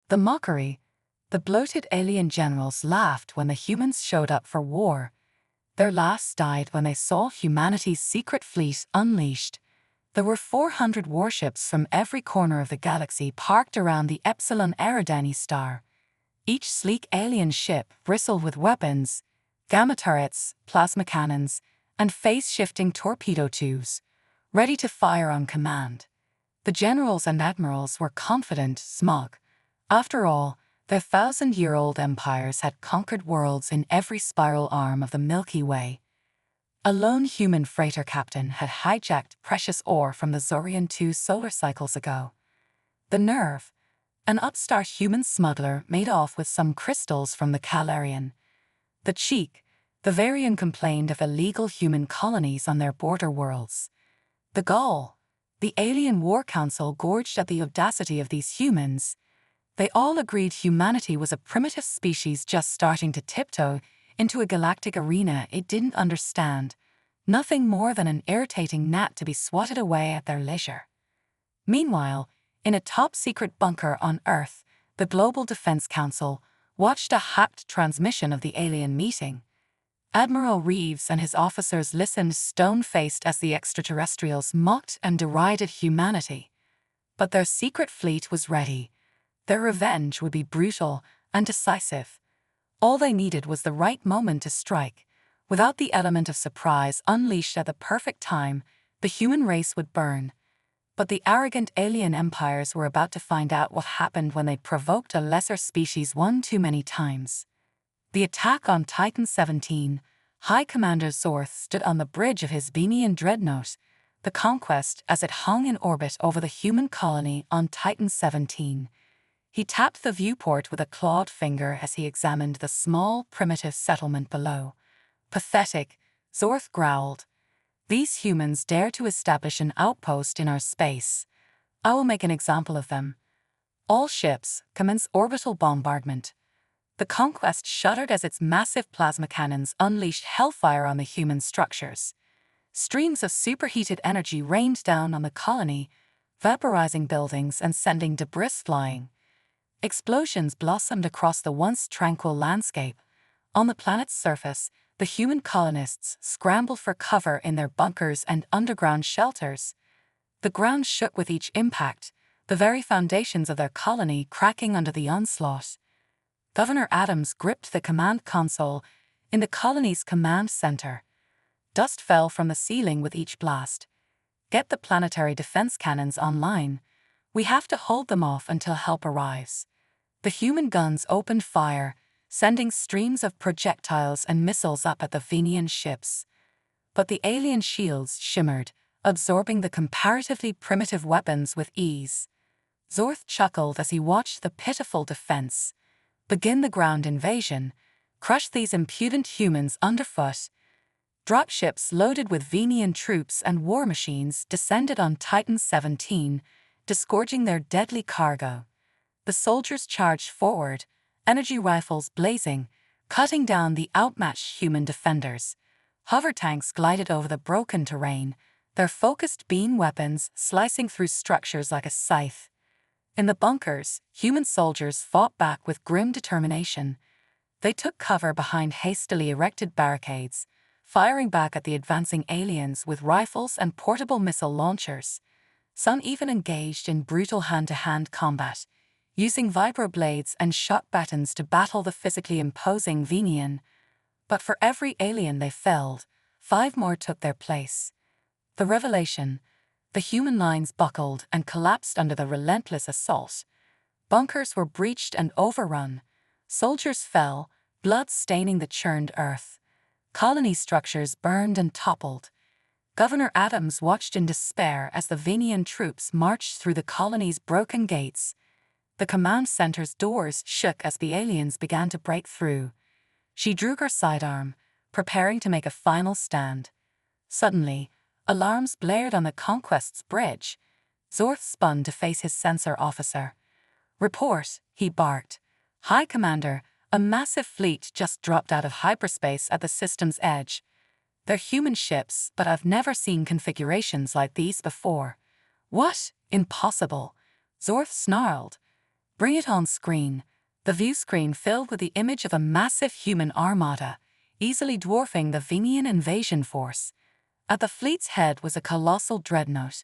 The mockery. The bloated alien generals laughed when the humans showed up for war. Their laughs died when they saw humanity's secret fleet unleashed. There were 400 warships from every corner of the galaxy parked around the Epsilon Eridani star. Each sleek alien ship bristled with weapons, gamma turrets, plasma cannons, and phase-shifting torpedo tubes, ready to fire on command. The generals and admirals were confident, smug. After all, their 1,000-year-old empires had conquered worlds in every spiral arm of the Milky Way. A lone human freighter captain had hijacked precious ore from the Zorion 2 solar cycles ago. The nerve. An upstart human smuggler made off with some crystals from the Calarian. The cheek. The Varian complained of illegal human colonies on their border worlds. The gall. The Alien War Council gorged at the audacity of these humans. They all agreed humanity was a primitive species just starting to tiptoe into a galactic arena it didn't understand, nothing more than an irritating gnat to be swatted away at their leisure. Meanwhile, in a top-secret bunker on Earth, the Global Defense Council watched a hacked transmission of the alien meeting. Admiral Reeves and his officers listened stone-faced as the extraterrestrials mocked and derided humanity. But their secret fleet was ready. Their revenge would be brutal and decisive. All they needed was the right moment to strike. Without the element of surprise unleashed at the perfect time, the human race would burn. But the arrogant alien empires were about to find out what happened when they provoked a lesser species one too many times. The attack on Titan 17, High Commander Zorth stood on the bridge of his Venian dreadnought, the Conquest, as it hung in orbit over the human colony on Titan 17. He tapped the viewport with a clawed finger as he examined the small, primitive settlement below. Pathetic, Zorth growled. These humans dare to establish an outpost in our space. I will make an example of them. All ships, commence orbital bombardment. The Conquest shuddered as its massive plasma cannons unleashed hellfire on the human structures. Streams of superheated energy rained down on the colony, vaporizing buildings and sending debris flying. Explosions blossomed across the once tranquil landscape. On the planet's surface, the human colonists scrambled for cover in their bunkers and underground shelters. The ground shook with each impact, the very foundations of their colony cracking under the onslaught. Governor Adams gripped the command console in the colony's command center. Dust fell from the ceiling with each blast. Get the planetary defense cannons online. We have to hold them off until help arrives. The human guns opened fire, sending streams of projectiles and missiles up at the Venian ships. But the alien shields shimmered, absorbing the comparatively primitive weapons with ease. Zorth chuckled as he watched the pitiful defense. Begin the ground invasion. Crush these impudent humans underfoot. Dropships loaded with Venian troops and war machines descended on Titan 17, disgorging their deadly cargo. The soldiers charged forward, energy rifles blazing, cutting down the outmatched human defenders. Hover tanks glided over the broken terrain, their focused beam weapons slicing through structures like a scythe. In the bunkers, human soldiers fought back with grim determination. They took cover behind hastily erected barricades, firing back at the advancing aliens with rifles and portable missile launchers. Some even engaged in brutal hand-to-hand combat, using vibroblades and shock batons to battle the physically imposing Venian. But for every alien they felled, 5 more took their place. The revelation: the human lines buckled and collapsed under the relentless assault. Bunkers were breached and overrun. Soldiers fell, blood staining the churned earth. Colony structures burned and toppled. Governor Adams watched in despair as the Venian troops marched through the colony's broken gates. The command center's doors shook as the aliens began to break through. She drew her sidearm, preparing to make a final stand. Suddenly, alarms blared on the Conquest's bridge. Zorth spun to face his sensor officer. "Report," he barked. "High Commander, a massive fleet just dropped out of hyperspace at the system's edge. They're human ships, but I've never seen configurations like these before." "What? Impossible!" Zorth snarled. Bring it on screen. The view screen filled with the image of a massive human armada, easily dwarfing the Venian invasion force. At the fleet's head was a colossal dreadnought,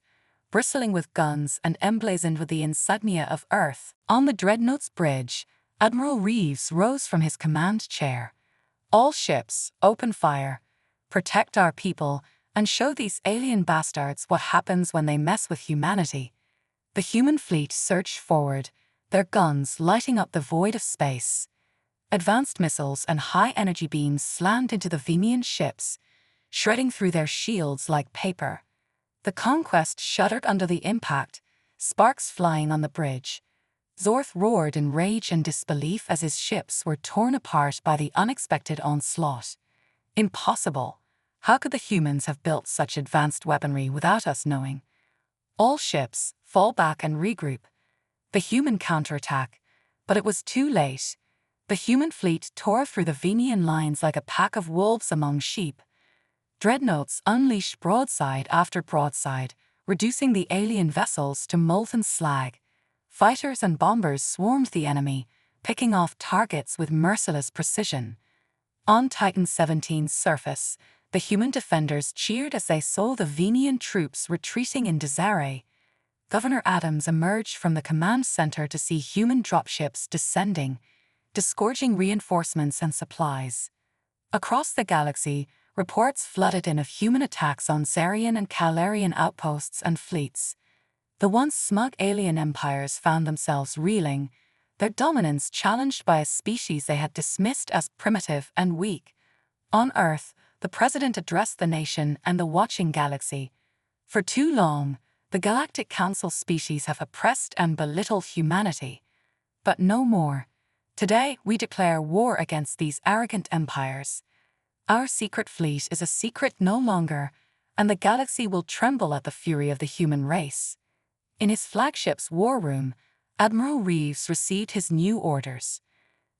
bristling with guns and emblazoned with the insignia of Earth. On the dreadnought's bridge, Admiral Reeves rose from his command chair. "All ships, open fire. Protect our people, and show these alien bastards what happens when they mess with humanity." The human fleet surged forward, their guns lighting up the void of space. Advanced missiles and high-energy beams slammed into the Venian ships, shredding through their shields like paper. The Conquest shuddered under the impact, sparks flying on the bridge. Zorth roared in rage and disbelief as his ships were torn apart by the unexpected onslaught. Impossible! How could the humans have built such advanced weaponry without us knowing? All ships, fall back and regroup. The human counterattack, but it was too late. The human fleet tore through the Venian lines like a pack of wolves among sheep. Dreadnoughts unleashed broadside after broadside, reducing the alien vessels to molten slag. Fighters and bombers swarmed the enemy, picking off targets with merciless precision. On Titan 17's surface, the human defenders cheered as they saw the Venian troops retreating in disarray. Governor Adams emerged from the command center to see human dropships descending, disgorging reinforcements and supplies. Across the galaxy, reports flooded in of human attacks on Zarian and Calarian outposts and fleets. The once smug alien empires found themselves reeling, their dominance challenged by a species they had dismissed as primitive and weak. On Earth, the president addressed the nation and the watching galaxy. "For too long, the Galactic Council species have oppressed and belittled humanity. But no more. Today, we declare war against these arrogant empires. Our secret fleet is a secret no longer, and the galaxy will tremble at the fury of the human race." In his flagship's war room, Admiral Reeves received his new orders.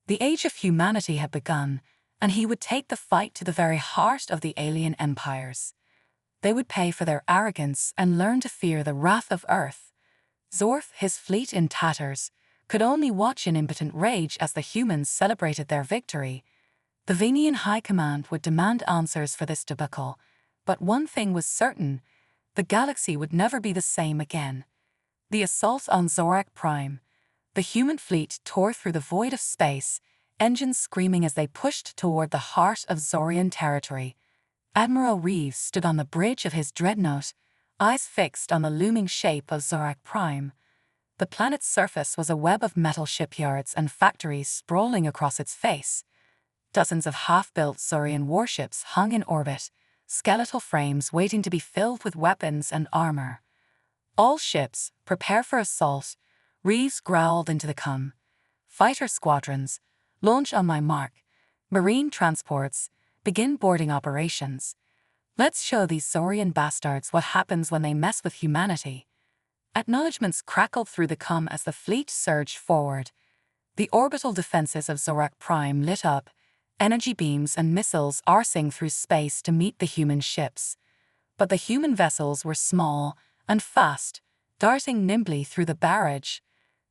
The age of humanity had begun, and he would take the fight to the very heart of the alien empires. They would pay for their arrogance and learn to fear the wrath of Earth. Zorth, his fleet in tatters, could only watch in impotent rage as the humans celebrated their victory. The Venian High Command would demand answers for this debacle, but one thing was certain: the galaxy would never be the same again. The assault on Zorak Prime. The human fleet tore through the void of space, engines screaming as they pushed toward the heart of Zorian territory. Admiral Reeves stood on the bridge of his dreadnought, eyes fixed on the looming shape of Zorak Prime. The planet's surface was a web of metal shipyards and factories sprawling across its face. Dozens of half-built Zorian warships hung in orbit, skeletal frames waiting to be filled with weapons and armor. "All ships, prepare for assault," Reeves growled into the cum. "Fighter squadrons, launch on my mark. Marine transports, begin boarding operations. Let's show these Zorian bastards what happens when they mess with humanity." Acknowledgements crackled through the cum as the fleet surged forward. The orbital defenses of Zorak Prime lit up, energy beams and missiles arcing through space to meet the human ships. But the human vessels were small and fast, darting nimbly through the barrage.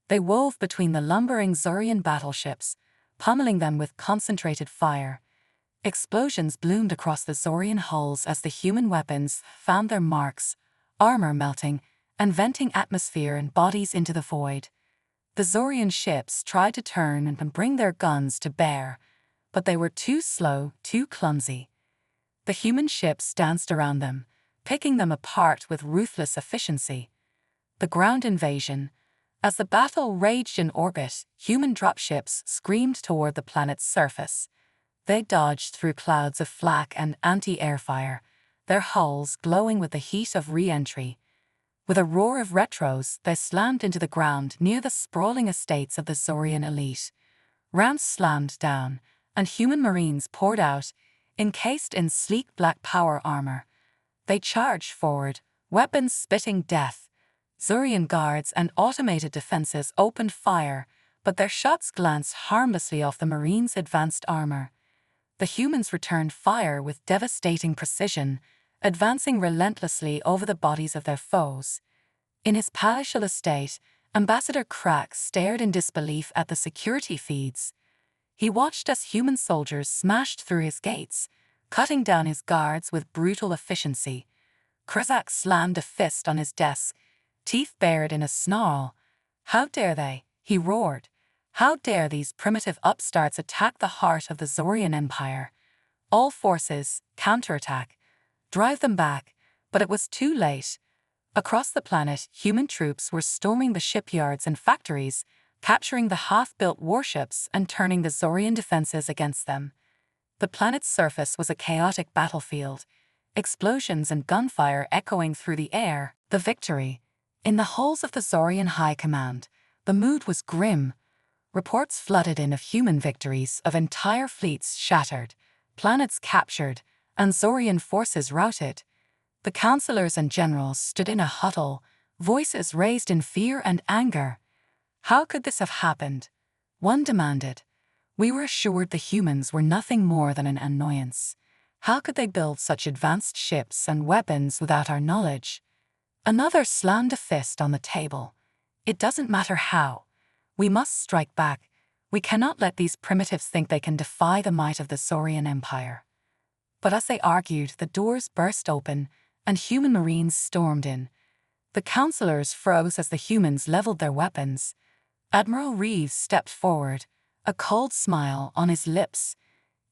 They wove between the lumbering Zorian battleships, pummeling them with concentrated fire. Explosions bloomed across the Zorian hulls as the human weapons found their marks, armor melting and venting atmosphere and bodies into the void. The Zorian ships tried to turn and bring their guns to bear, but they were too slow, too clumsy. The human ships danced around them, picking them apart with ruthless efficiency. The ground invasion. As the battle raged in orbit, human dropships screamed toward the planet's surface. They dodged through clouds of flak and anti-air fire, their hulls glowing with the heat of re-entry. With a roar of retros, they slammed into the ground near the sprawling estates of the Zorian elite. Ramps slammed down, and human marines poured out, encased in sleek black power armor. They charged forward, weapons spitting death. Zorian guards and automated defenses opened fire, but their shots glanced harmlessly off the marines' advanced armor. The humans returned fire with devastating precision, advancing relentlessly over the bodies of their foes. In his palatial estate, Ambassador Crack stared in disbelief at the security feeds. He watched as human soldiers smashed through his gates, cutting down his guards with brutal efficiency. Krazak slammed a fist on his desk, teeth bared in a snarl. "How dare they?" he roared. "How dare these primitive upstarts attack the heart of the Zorian Empire? All forces, counterattack. Drive them back." But it was too late. Across the planet, human troops were storming the shipyards and factories, capturing the half-built warships and turning the Zorian defenses against them. The planet's surface was a chaotic battlefield, explosions and gunfire echoing through the air. The victory. In the halls of the Zorian High Command, the mood was grim. Reports flooded in of human victories, of entire fleets shattered, planets captured, and Zorian forces routed. The counselors and generals stood in a huddle, voices raised in fear and anger. How could this have happened? One demanded. We were assured the humans were nothing more than an annoyance. How could they build such advanced ships and weapons without our knowledge? Another slammed a fist on the table. It doesn't matter how. We must strike back. We cannot let these primitives think they can defy the might of the Zorian Empire. But as they argued, the doors burst open, and human marines stormed in. The counselors froze as the humans leveled their weapons. Admiral Reeves stepped forward, a cold smile on his lips.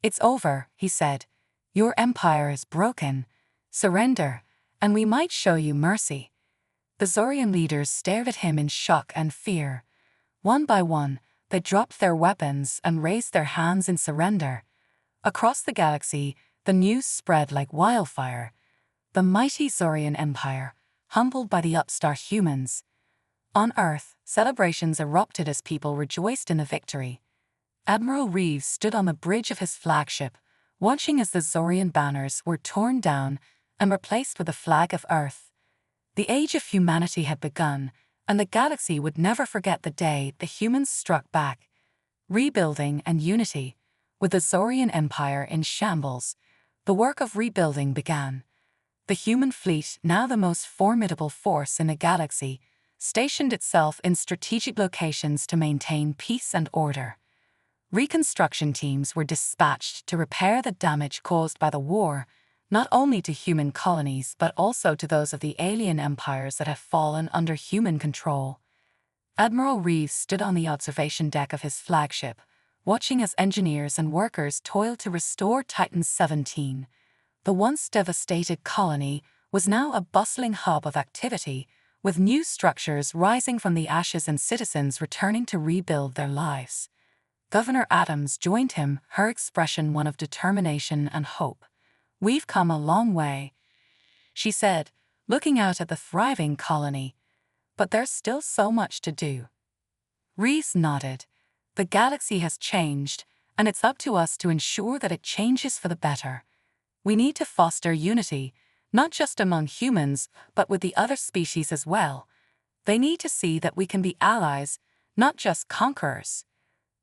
"It's over," he said. "Your empire is broken. Surrender, and we might show you mercy." The Zorian leaders stared at him in shock and fear. One by one, they dropped their weapons and raised their hands in surrender. Across the galaxy, the news spread like wildfire. The mighty Zorian Empire, humbled by the upstart humans. On Earth, celebrations erupted as people rejoiced in the victory. Admiral Reeves stood on the bridge of his flagship, watching as the Zorian banners were torn down and replaced with the flag of Earth. The age of humanity had begun, and the galaxy would never forget the day the humans struck back. Rebuilding and unity. With the Zorian Empire in shambles, the work of rebuilding began. The human fleet, now the most formidable force in the galaxy, stationed itself in strategic locations to maintain peace and order. Reconstruction teams were dispatched to repair the damage caused by the war, not only to human colonies but also to those of the alien empires that have fallen under human control. Admiral Reeves stood on the observation deck of his flagship, watching as engineers and workers toiled to restore Titan 17. The once devastated colony was now a bustling hub of activity, with new structures rising from the ashes and citizens returning to rebuild their lives. Governor Adams joined him, her expression one of determination and hope. "We've come a long way," she said, looking out at the thriving colony. "But there's still so much to do." Reeves nodded. "The galaxy has changed, and it's up to us to ensure that it changes for the better. We need to foster unity, not just among humans, but with the other species as well. They need to see that we can be allies, not just conquerors."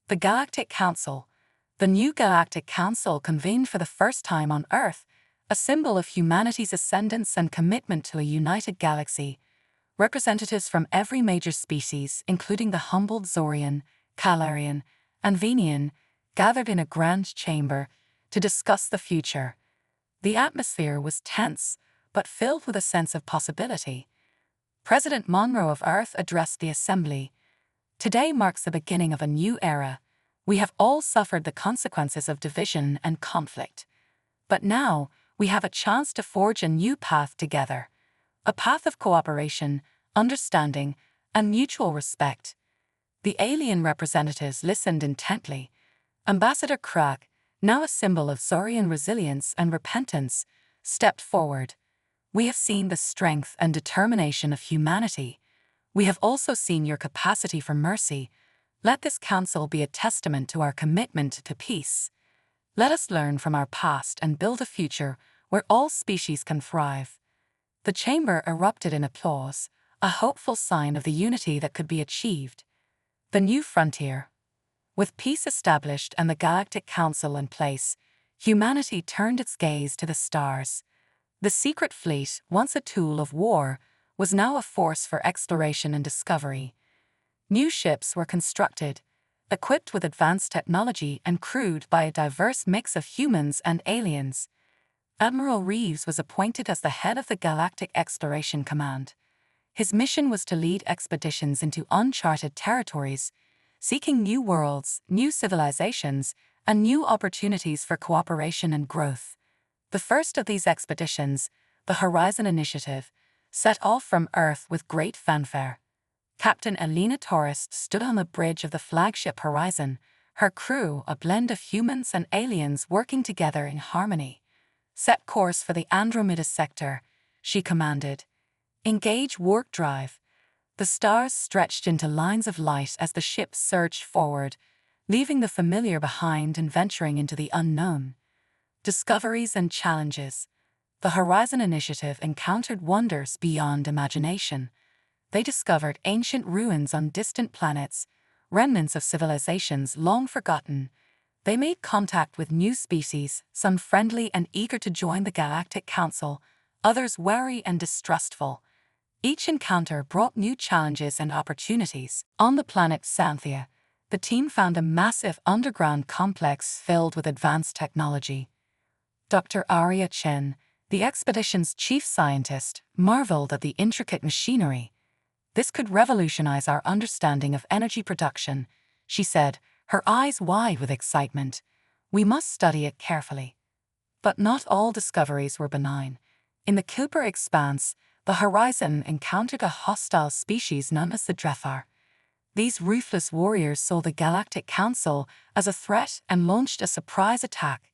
The Galactic Council. The new Galactic Council convened for the first time on Earth, a symbol of humanity's ascendance and commitment to a united galaxy. Representatives from every major species, including the humbled Zorian, Calarian, and Venian, gathered in a grand chamber to discuss the future. The atmosphere was tense, but filled with a sense of possibility. President Monroe of Earth addressed the assembly. "Today marks the beginning of a new era. We have all suffered the consequences of division and conflict. But now, we have a chance to forge a new path together. A path of cooperation, understanding, and mutual respect." The alien representatives listened intently. Ambassador Crack, now a symbol of Zorian resilience and repentance, stepped forward. "We have seen the strength and determination of humanity. We have also seen your capacity for mercy. Let this council be a testament to our commitment to peace. Let us learn from our past and build a future where all species can thrive." The chamber erupted in applause, a hopeful sign of the unity that could be achieved. The new frontier. With peace established and the Galactic Council in place, humanity turned its gaze to the stars. The secret fleet, once a tool of war, was now a force for exploration and discovery. New ships were constructed, equipped with advanced technology and crewed by a diverse mix of humans and aliens. Admiral Reeves was appointed as the head of the Galactic Exploration Command. His mission was to lead expeditions into uncharted territories, seeking new worlds, new civilizations, and new opportunities for cooperation and growth. The first of these expeditions, the Horizon Initiative, set off from Earth with great fanfare. Captain Elena Torres stood on the bridge of the flagship Horizon, her crew a blend of humans and aliens working together in harmony. "Set course for the Andromeda sector," she commanded. "Engage warp drive." The stars stretched into lines of light as the ship surged forward, leaving the familiar behind and venturing into the unknown. Discoveries and challenges. The Horizon Initiative encountered wonders beyond imagination. They discovered ancient ruins on distant planets, remnants of civilizations long forgotten. They made contact with new species, some friendly and eager to join the Galactic Council, others wary and distrustful. Each encounter brought new challenges and opportunities. On the planet Xanthia, the team found a massive underground complex filled with advanced technology. Dr. Arya Chen, the expedition's chief scientist, marveled at the intricate machinery. "This could revolutionize our understanding of energy production," she said, her eyes wide with excitement. "We must study it carefully." But not all discoveries were benign. In the Kuiper expanse, the Horizon encountered a hostile species known as the Drethar. These ruthless warriors saw the Galactic Council as a threat and launched a surprise attack.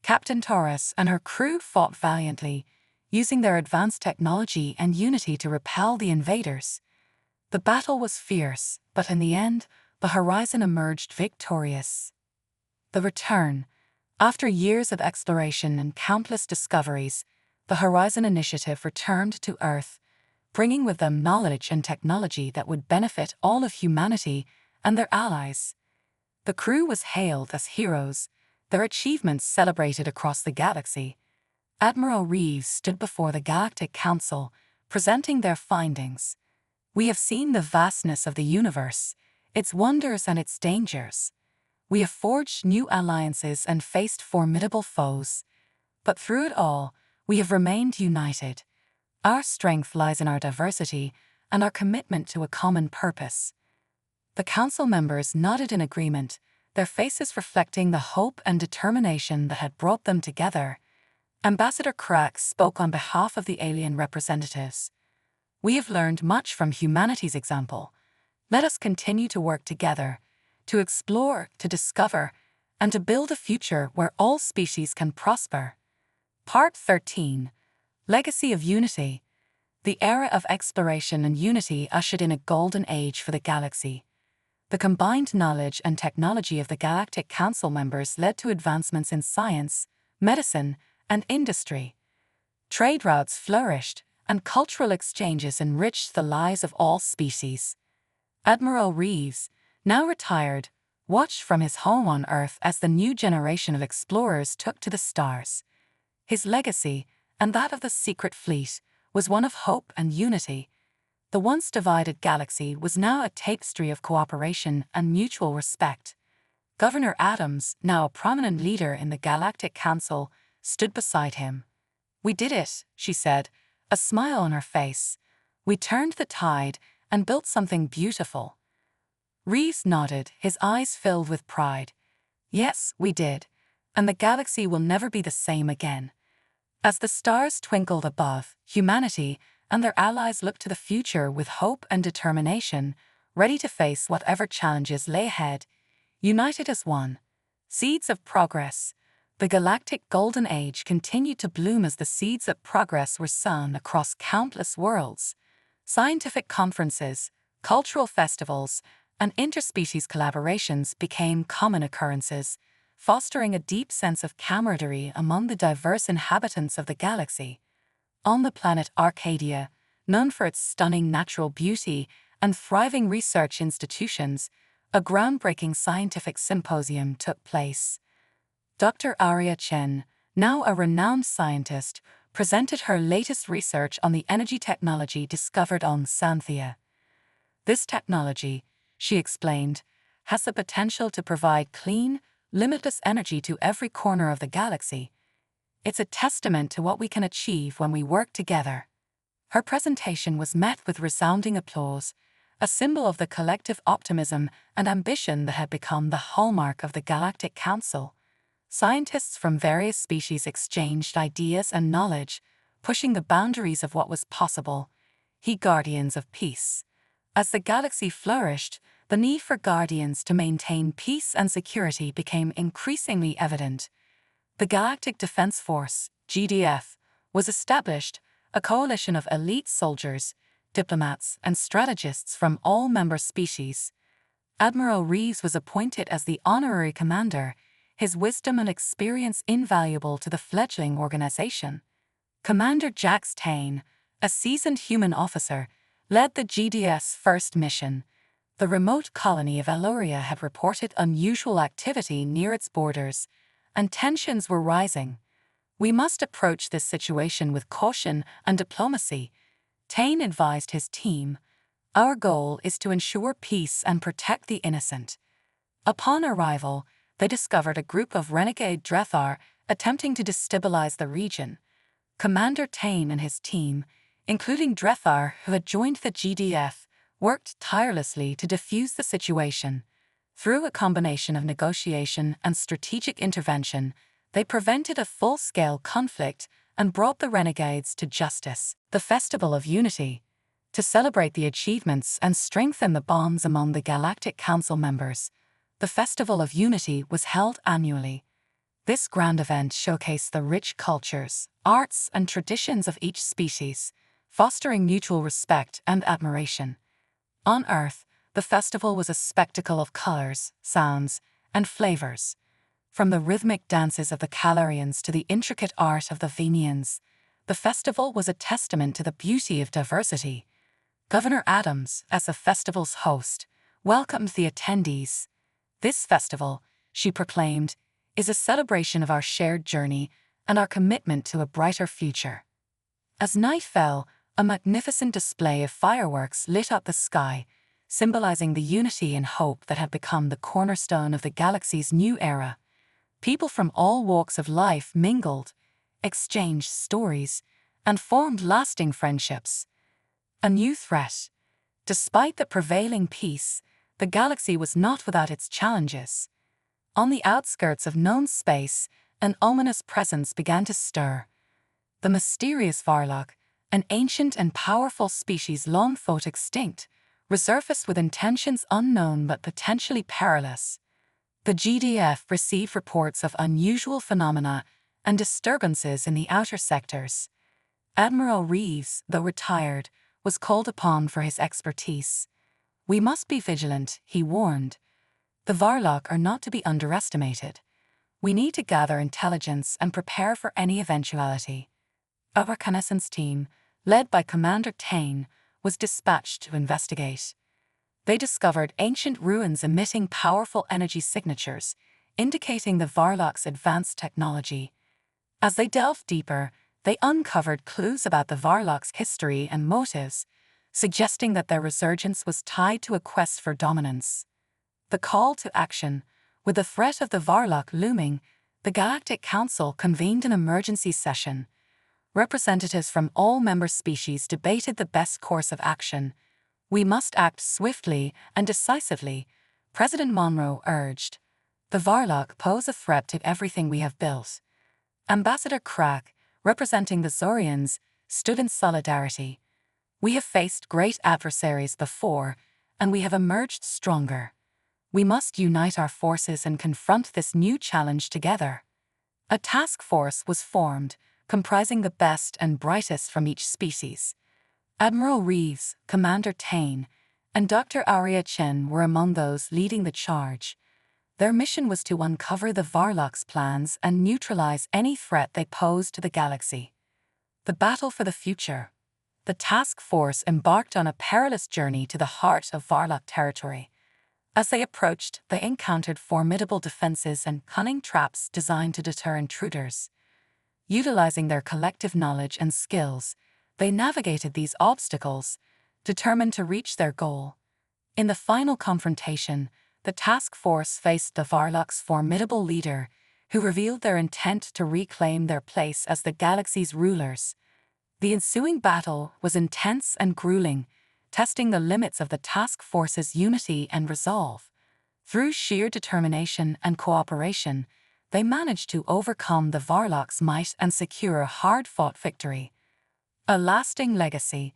Captain Torres and her crew fought valiantly, using their advanced technology and unity to repel the invaders. The battle was fierce, but in the end, the Horizon emerged victorious. The return. After years of exploration and countless discoveries, the Horizon Initiative returned to Earth, bringing with them knowledge and technology that would benefit all of humanity and their allies. The crew was hailed as heroes, their achievements celebrated across the galaxy. Admiral Reeves stood before the Galactic Council, presenting their findings. "We have seen the vastness of the universe, its wonders and its dangers. We have forged new alliances and faced formidable foes. But through it all, we have remained united. Our strength lies in our diversity and our commitment to a common purpose." The council members nodded in agreement, their faces reflecting the hope and determination that had brought them together. Ambassador Crack spoke on behalf of the alien representatives. "We have learned much from humanity's example. Let us continue to work together, to explore, to discover, and to build a future where all species can prosper." Part 13. Legacy of Unity. The era of exploration and unity ushered in a golden age for the galaxy. The combined knowledge and technology of the Galactic Council members led to advancements in science, medicine, and industry. Trade routes flourished, and cultural exchanges enriched the lives of all species. Admiral Reeves, now retired, watched from his home on Earth as the new generation of explorers took to the stars. His legacy, and that of the Secret Fleet, was one of hope and unity. The once divided galaxy was now a tapestry of cooperation and mutual respect. Governor Adams, now a prominent leader in the Galactic Council, stood beside him. "We did it," she said, a smile on her face. "We turned the tide and built something beautiful." Reeves nodded, his eyes filled with pride. "Yes, we did, and the galaxy will never be the same again." As the stars twinkled above, humanity and their allies looked to the future with hope and determination, ready to face whatever challenges lay ahead, united as one. Seeds of progress. The Galactic Golden Age continued to bloom as the seeds of progress were sown across countless worlds. Scientific conferences, cultural festivals, and interspecies collaborations became common occurrences, fostering a deep sense of camaraderie among the diverse inhabitants of the galaxy. On the planet Arcadia, known for its stunning natural beauty and thriving research institutions, a groundbreaking scientific symposium took place. Dr. Arya Chen, now a renowned scientist, presented her latest research on the energy technology discovered on Xanthia. This technology, she explained, has the potential to provide clean, limitless energy to every corner of the galaxy. It's a testament to what we can achieve when we work together. Her presentation was met with resounding applause, a symbol of the collective optimism and ambition that had become the hallmark of the Galactic Council. Scientists from various species exchanged ideas and knowledge, pushing the boundaries of what was possible. Guardians of peace. As the galaxy flourished, the need for guardians to maintain peace and security became increasingly evident. The Galactic Defense Force, GDF, was established, a coalition of elite soldiers, diplomats, and strategists from all member species. Admiral Reeves was appointed as the honorary commander, his wisdom and experience invaluable to the fledgling organization. Commander Jax Tane, a seasoned human officer, led the GDF's first mission. The remote colony of Eloria had reported unusual activity near its borders, and tensions were rising. "We must approach this situation with caution and diplomacy," Tane advised his team. "Our goal is to ensure peace and protect the innocent." Upon arrival, they discovered a group of renegade Drethar attempting to destabilize the region. Commander Tane and his team, including Drethar who had joined the GDF, worked tirelessly to defuse the situation. Through a combination of negotiation and strategic intervention, they prevented a full-scale conflict and brought the renegades to justice. The Festival of Unity. To celebrate the achievements and strengthen the bonds among the Galactic Council members, the Festival of Unity was held annually. This grand event showcased the rich cultures, arts, and traditions of each species, fostering mutual respect and admiration. On Earth, the festival was a spectacle of colors, sounds, and flavors. From the rhythmic dances of the Calarians to the intricate art of the Venians, the festival was a testament to the beauty of diversity. Governor Adams, as the festival's host, welcomed the attendees. "This festival," she proclaimed, "is a celebration of our shared journey and our commitment to a brighter future." As night fell, a magnificent display of fireworks lit up the sky, symbolizing the unity and hope that had become the cornerstone of the galaxy's new era. People from all walks of life mingled, exchanged stories, and formed lasting friendships. A new threat. Despite the prevailing peace, the galaxy was not without its challenges. On the outskirts of known space, an ominous presence began to stir. The mysterious Varlock, an ancient and powerful species long thought extinct, resurfaced with intentions unknown but potentially perilous. The GDF received reports of unusual phenomena and disturbances in the outer sectors. Admiral Reeves, though retired, was called upon for his expertise. "We must be vigilant," he warned. "The Varlock are not to be underestimated. We need to gather intelligence and prepare for any eventuality." A reconnaissance team, led by Commander Tane, was dispatched to investigate. They discovered ancient ruins emitting powerful energy signatures, indicating the Varlock's advanced technology. As they delved deeper, they uncovered clues about the Varlock's history and motives, suggesting that their resurgence was tied to a quest for dominance. The call to action. With the threat of the Varlock looming, the Galactic Council convened an emergency session. Representatives from all member species debated the best course of action. "We must act swiftly and decisively," President Monroe urged. "The Varlock pose a threat to everything we have built." Ambassador Crack, representing the Zorians, stood in solidarity. "We have faced great adversaries before, and we have emerged stronger. We must unite our forces and confront this new challenge together." A task force was formed, comprising the best and brightest from each species. Admiral Reeves, Commander Tane, and Dr. Aria Chen were among those leading the charge. Their mission was to uncover the Varlock's plans and neutralize any threat they posed to the galaxy. The battle for the future. The task force embarked on a perilous journey to the heart of Varlock territory. As they approached, they encountered formidable defenses and cunning traps designed to deter intruders. Utilizing their collective knowledge and skills, they navigated these obstacles, determined to reach their goal. In the final confrontation, the task force faced the Varlock's formidable leader, who revealed their intent to reclaim their place as the galaxy's rulers. The ensuing battle was intense and grueling, testing the limits of the task force's unity and resolve. Through sheer determination and cooperation, they managed to overcome the Varlock's might and secure a hard-fought victory. A lasting legacy.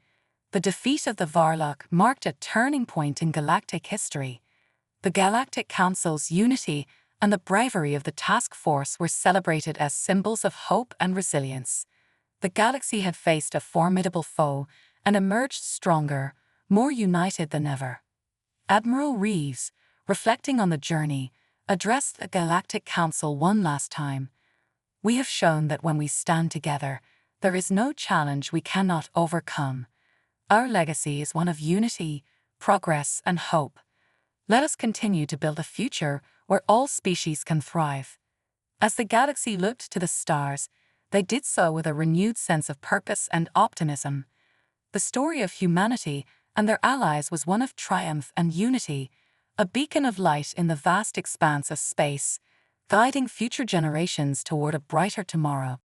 The defeat of the Varlock marked a turning point in galactic history. The Galactic Council's unity and the bravery of the task force were celebrated as symbols of hope and resilience. The galaxy had faced a formidable foe and emerged stronger, more united than ever. Admiral Reeves, reflecting on the journey, addressed the Galactic Council one last time. "We have shown that when we stand together, there is no challenge we cannot overcome. Our legacy is one of unity, progress, and hope. Let us continue to build a future where all species can thrive." As the galaxy looked to the stars, they did so with a renewed sense of purpose and optimism. The story of humanity and their allies was one of triumph and unity, a beacon of light in the vast expanse of space, guiding future generations toward a brighter tomorrow.